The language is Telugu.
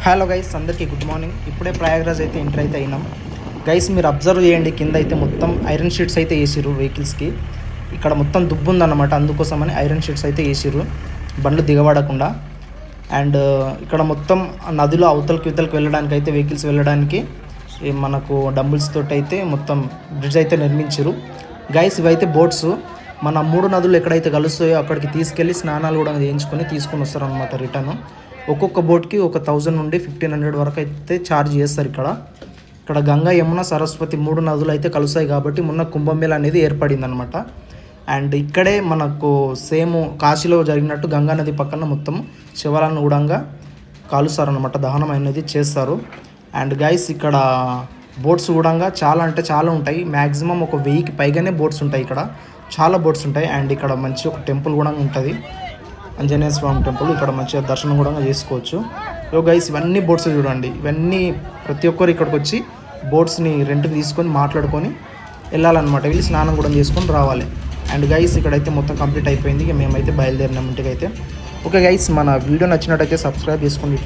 హలో గైస్, అందరికీ గుడ్ మార్నింగ్. ఇప్పుడే ప్రయాగ్రాజ్ అయితే ఎంటర్ అయితే అయినాం. గైస్ మీరు అబ్జర్వ్ చేయండి, కింద అయితే మొత్తం ఐరన్ షీట్స్ అయితే వేసిర్రు వెహికల్స్కి. ఇక్కడ మొత్తం దుబ్బు ఉందన్నమాట, అందుకోసమని ఐరన్ షీట్స్ అయితే వేసిర్రు బండ్లు దిగబడకుండా. అండ్ ఇక్కడ మొత్తం నదిలో అవతలకి ఇవతలకి వెళ్ళడానికి అయితే వెహికల్స్ వెళ్ళడానికి మనకు డంబుల్స్ తోటి అయితే మొత్తం బ్రిడ్జ్ అయితే నిర్మించారు. గైస్ ఇవైతే బోట్స్ మన 3 నదులు ఎక్కడైతే కలుస్తాయో అక్కడికి తీసుకెళ్ళి స్నానాలు కూడా చేయించుకొని తీసుకొని వస్తారు అనమాట. రిటర్న్ ఒక్కొక్క బోట్కి ఒక 1000 నుండి 1500 వరకు అయితే ఛార్జ్ చేస్తారు. ఇక్కడ గంగా, యమున, సరస్వతి 3 నదులు అయితే కలుస్తాయి కాబట్టి మొన్న కుంభమేళ అనేది ఏర్పడింది అనమాట. అండ్ ఇక్కడే మనకు సేమ్ కాశీలో జరిగినట్టు గంగా నది పక్కన మొత్తం శివరాలను కూడా కాలుస్తారనమాట, దహనం అనేది చేస్తారు. అండ్ గైస్ ఇక్కడ బోట్స్ కూడా చాలా అంటే చాలా ఉంటాయి. మ్యాక్సిమం ఒక 1000కి పైగానే బోట్స్ ఉంటాయి. ఇక్కడ చాలా బోట్స్ ఉంటాయి. అండ్ ఇక్కడ మంచి ఒక టెంపుల్ కూడా ఉంటుంది, ఆంజనేయ స్వామి టెంపుల్. ఇక్కడ మంచిగా దర్శనం కూడా చేసుకోవచ్చు. గైస్ ఇవన్నీ బోట్స్ చూడండి, ఇవన్నీ ప్రతి ఒక్కరు ఇక్కడికి వచ్చి బోట్స్ని రెంట్కి తీసుకొని మాట్లాడుకొని వెళ్ళాలన్నమాట. వెళ్ళి స్నానం కూడా చేసుకొని రావాలి. అండ్ గైస్ ఇక్కడైతే మొత్తం కంప్లీట్ అయిపోయింది. ఇక మేమైతే బయలుదేరినాం ఇంటికి అయితే. ఓకే గైస్, మన వీడియో నచ్చినట్టయితే సబ్స్క్రైబ్ చేసుకోండి.